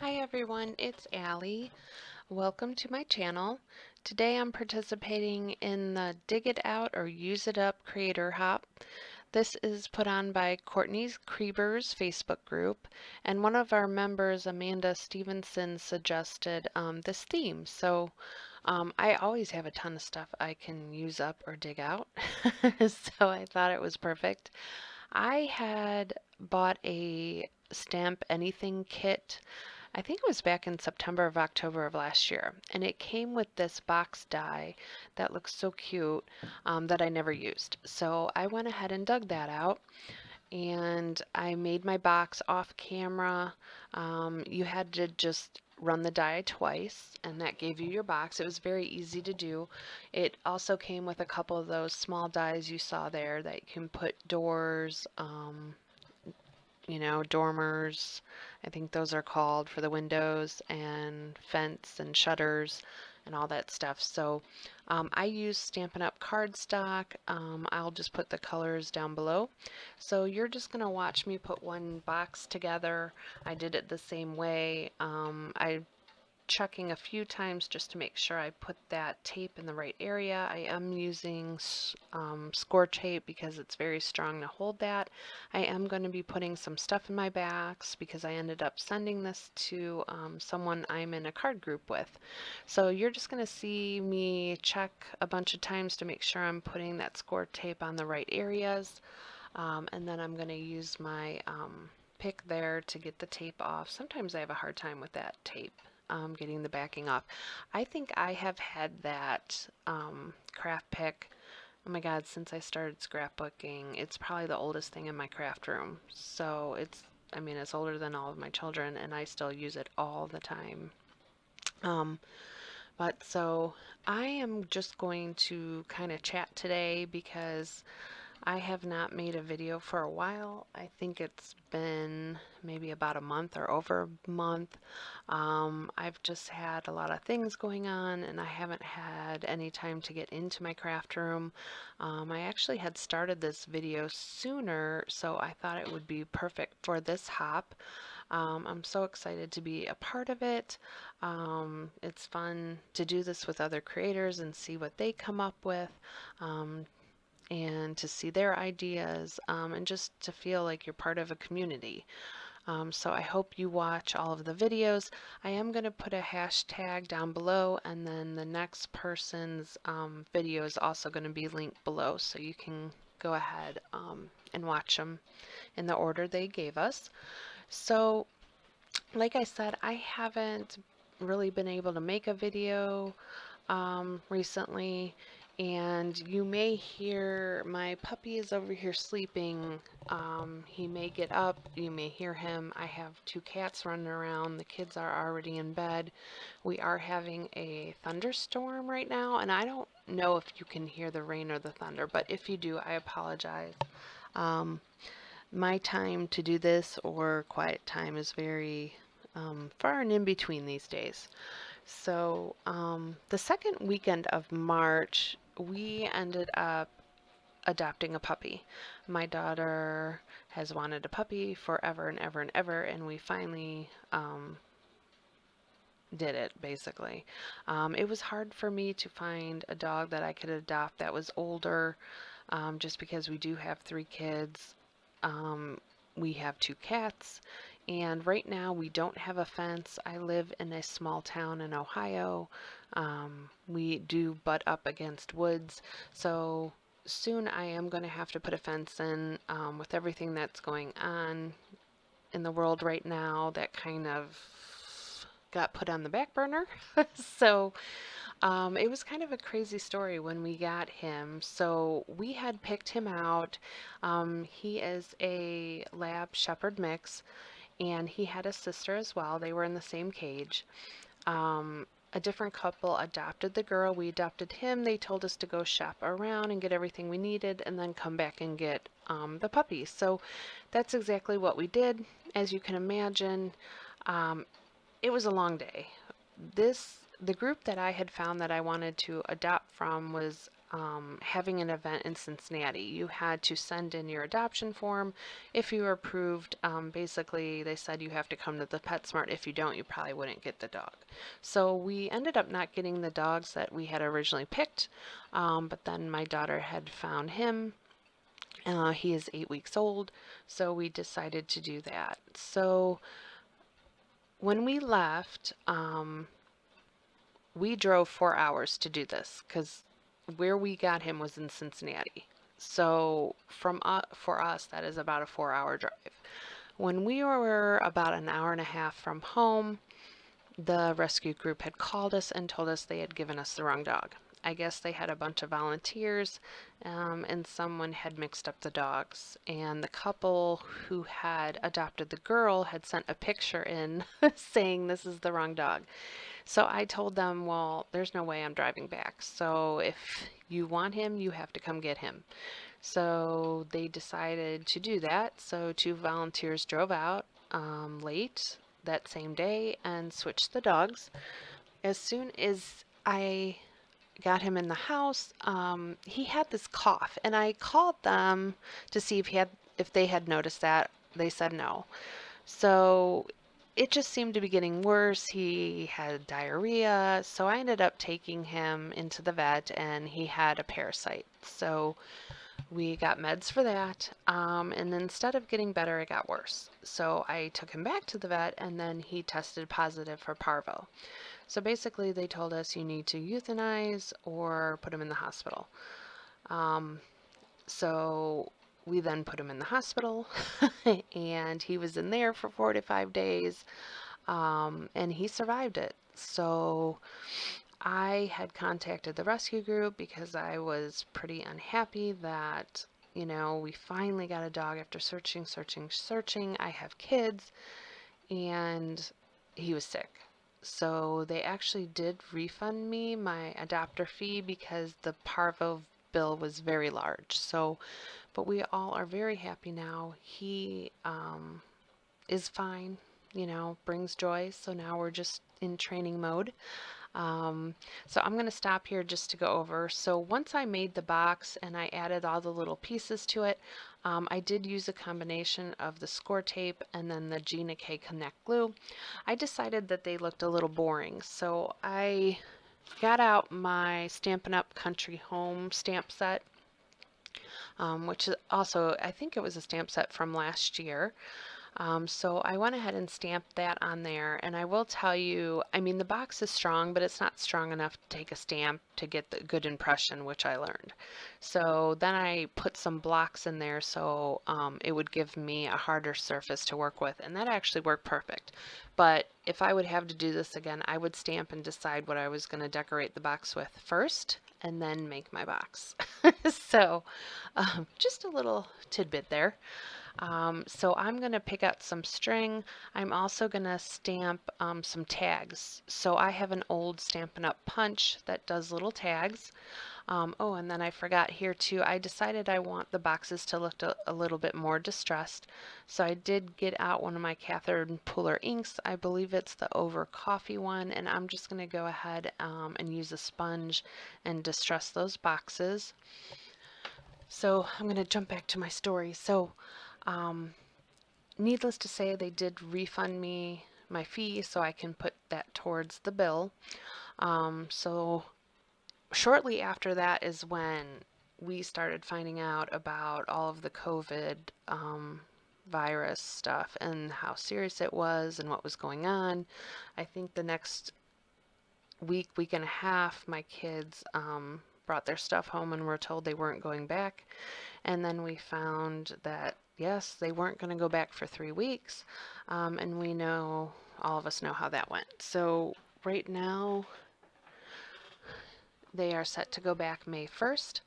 Hi everyone, it's Allie. Welcome to my channel. Today I'm participating in the Dig It Out or Use It Up Creator Hop. This is put on by Courtney Krieber's Facebook group, and one of our members, Amanda Stevenson, suggested this theme. So I always have a ton of stuff I can use up or dig out, so I thought it was perfect. I had bought a Stamp Anything kit. I think it was back in September of October of last year, and it came with this box die that looks so cute that I never used. So I went ahead and dug that out, and I made my box off camera. You had to just run the die twice, and that gave you your box. It was very easy to do. It also came with a couple of those small dies you saw there that you can put doors, dormers, I think those are called, for the windows, and fence and shutters and all that stuff. So I use Stampin' Up cardstock. I'll just put the colors down below. So you're just going to watch me put one box together. I did it the same way. I checking a few times just to make sure I put that tape in the right area. I am using score tape because it's very strong to hold that. I am going to be putting some stuff in my bags because I ended up sending this to someone I'm in a card group with. So you're just going to see me check a bunch of times to make sure I'm putting that score tape on the right areas. And then I'm going to use my pick there to get the tape off. Sometimes I have a hard time with that tape, getting the backing off. I think I have had that craft pick, oh my God, since I started scrapbooking. It's probably the oldest thing in my craft room. So it's older than all of my children, and I still use it all the time. Um, but I am just going to kind of chat today because I have not made a video for a while. I think it's been maybe about a month or over a month. I've just had a lot of things going on and I haven't had any time to get into my craft room. I actually had started this video sooner, so I thought it would be perfect for this hop. I'm so excited to be a part of it. It's fun to do this with other creators and see what they come up with. Um, and to see their ideas, and just to feel like you're part of a community. So I hope you watch all of the videos. I am going to put a hashtag down below, and then the next person's video is also going to be linked below, so you can go ahead and watch them in the order they gave us. So like I said, I haven't really been able to make a video recently, and you may hear my puppy is over here sleeping. He may get up, you may hear him. I have two cats running around. The kids are already in bed. We are having a thunderstorm right now, and I don't know if you can hear the rain or the thunder, but if you do, I apologize. Um, my time to do this or quiet time is very far and in between these days. So the second weekend of March, we ended up adopting a puppy. My daughter has wanted a puppy forever and ever and ever, and we finally did it, basically. It was hard for me to find a dog that I could adopt that was older, just because we do have three kids. Um, we have two cats, and right now we don't have a fence. I live in a small town in Ohio. We do butt up against woods, so soon I am going to have to put a fence in. With everything that's going on in the world right now, that kind of got put on the back burner. So it was kind of a crazy story when we got him. So we had picked him out. He is a lab shepherd mix, and he had a sister as well. They were in the same cage. A different couple adopted the girl. We adopted him. They told us to go shop around and get everything we needed and then come back and get the puppies. So that's exactly what we did. As you can imagine, um, it was a long day. The group that I had found that I wanted to adopt from was having an event in Cincinnati. You had to send in your adoption form. If you were approved, basically they said you have to come to the PetSmart. If you don't, you probably wouldn't get the dog. So we ended up not getting the dogs that we had originally picked, but then my daughter had found him. He is 8 weeks old, so we decided to do that. So when we left, we drove 4 hours to do this because where we got him was in Cincinnati. So for us, that is about a 4 hour drive. When we were about an hour and a half from home, the rescue group had called us and told us they had given us the wrong dog. I guess they had a bunch of volunteers, and someone had mixed up the dogs. And the couple who had adopted the girl had sent a picture in saying this is the wrong dog. So I told them, well, there's no way I'm driving back. So if you want him, you have to come get him. So they decided to do that. So two volunteers drove out late that same day and switched the dogs. As soon as I got him in the house, he had this cough, and I called them to see if they had noticed that. They said no. So it just seemed to be getting worse. He had diarrhea, so I ended up taking him into the vet, and he had a parasite. So we got meds for that, and instead of getting better, it got worse. So I took him back to the vet, and then he tested positive for parvo. So basically, they told us you need to euthanize or put him in the hospital. Um, so we then put him in the hospital, and he was in there for 4 to 5 days, and he survived it. So I had contacted the rescue group because I was pretty unhappy that, we finally got a dog after searching, searching, searching. I have kids, and he was sick. So they actually did refund me my adopter fee because the parvo bill was very large. So, but we all are very happy now. He is fine, brings joy. So now we're just in training mode. So I'm going to stop here just to go over. So once I made the box and I added all the little pieces to it, I did use a combination of the score tape and then the Gina K Connect glue. I decided that they looked a little boring, so I got out my Stampin' Up! Country Home stamp set, which is also, I think it was a stamp set from last year. So I went ahead and stamped that on there, and I will tell you, I mean, the box is strong, but it's not strong enough to take a stamp to get the good impression, which I learned. So then I put some blocks in there so it would give me a harder surface to work with, and that actually worked perfect. But if I would have to do this again, I would stamp and decide what I was going to decorate the box with first, and then make my box. So just a little tidbit there. So I'm going to pick out some string. I'm also going to stamp some tags. So I have an old Stampin' Up! Punch that does little tags. Oh, and then I forgot here too, I decided I want the boxes to look a little bit more distressed. So I did get out one of my Catherine Pooler inks. I believe it's the Over Coffee one, and I'm just going to go ahead and use a sponge and distress those boxes. So I'm going to jump back to my story. So needless to say, they did refund me my fee so I can put that towards the bill. So shortly after that is when we started finding out about all of the COVID virus stuff and how serious it was and what was going on. I think the next week and a half, my kids brought their stuff home and were told they weren't going back. And then we found that, yes, they weren't going to go back for 3 weeks. And we know, all of us know how that went. So right now, they are set to go back May 1st.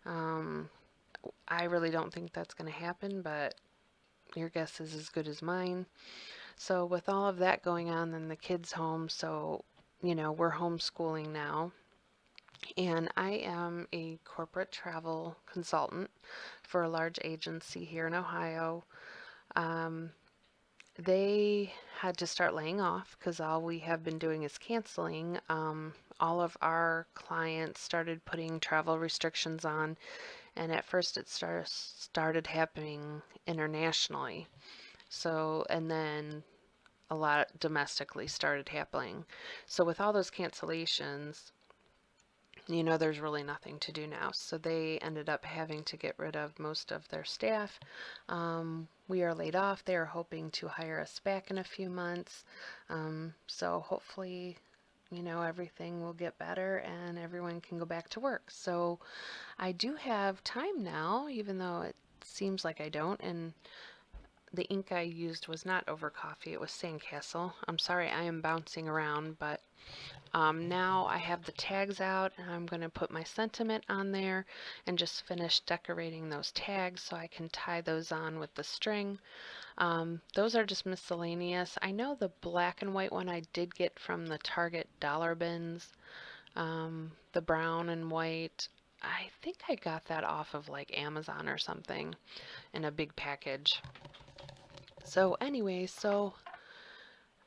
I really don't think that's going to happen, but your guess is as good as mine. So with all of that going on, then the kids home, so, we're homeschooling now. And I am a corporate travel consultant for a large agency here in Ohio. they had to start laying off because all we have been doing is canceling. All of our clients started putting travel restrictions on, and at first it started happening internationally. So, and then a lot domestically started happening. So with all those cancellations, there's really nothing to do now. So they ended up having to get rid of most of their staff. We are laid off. They are hoping to hire us back in a few months. So hopefully, everything will get better and everyone can go back to work. So I do have time now, even though it seems like I don't. And the ink I used was not over coffee, it was Sandcastle. I'm sorry I am bouncing around, but now I have the tags out and I'm going to put my sentiment on there and just finish decorating those tags so I can tie those on with the string. Those are just miscellaneous. I know the black and white one I did get from the Target dollar bins. The brown and white, I think I got that off of like Amazon or something in a big package. So anyway, so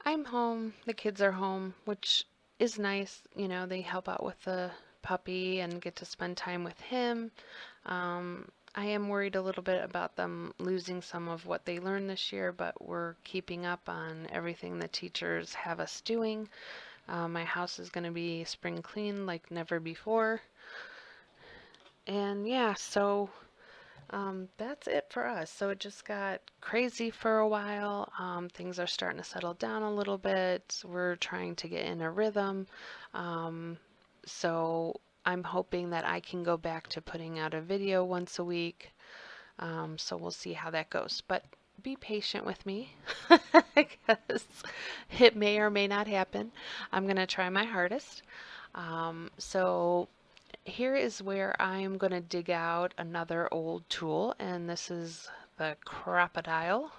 I'm home, the kids are home, which is nice. They help out with the puppy and get to spend time with him. I am worried a little bit about them losing some of what they learned this year, but we're keeping up on everything the teachers have us doing. My house is going to be spring clean like never before. And yeah, so that's it for us. So it just got crazy for a while. Things are starting to settle down a little bit. We're trying to get in a rhythm. So I'm hoping that I can go back to putting out a video once a week. So we'll see how that goes. But be patient with me because it may or may not happen. I'm going to try my hardest. So here is where I'm going to dig out another old tool, and this is the crocodile.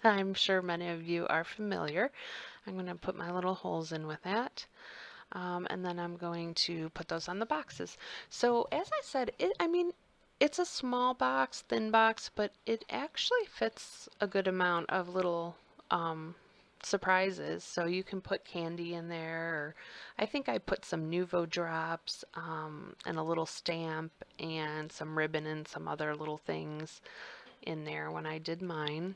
I'm sure many of you are familiar. I'm going to put my little holes in with that. And then I'm going to put those on the boxes. So as I said, it's a small box, thin box, but it actually fits a good amount of little surprises. So you can put candy in there, or I think I put some Nuvo drops and a little stamp and some ribbon and some other little things in there when I did mine.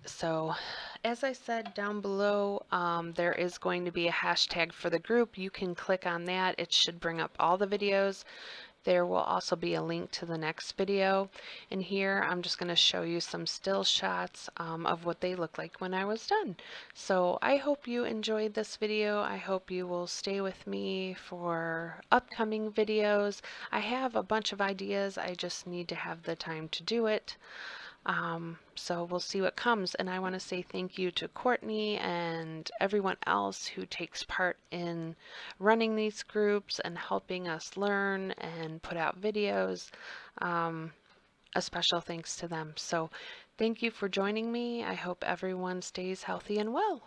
So as I said down below, there is going to be a hashtag for the group. You can click on that. It should bring up all the videos. There will also be a link to the next video. And here I'm just going to show you some still shots of what they look like when I was done. So I hope you enjoyed this video. I hope you will stay with me for upcoming videos. I have a bunch of ideas. I just need to have the time to do it. So we'll see what comes. And I want to say thank you to Courtney and everyone else who takes part in running these groups and helping us learn and put out videos. A special thanks to them. So thank you for joining me. I hope everyone stays healthy and well.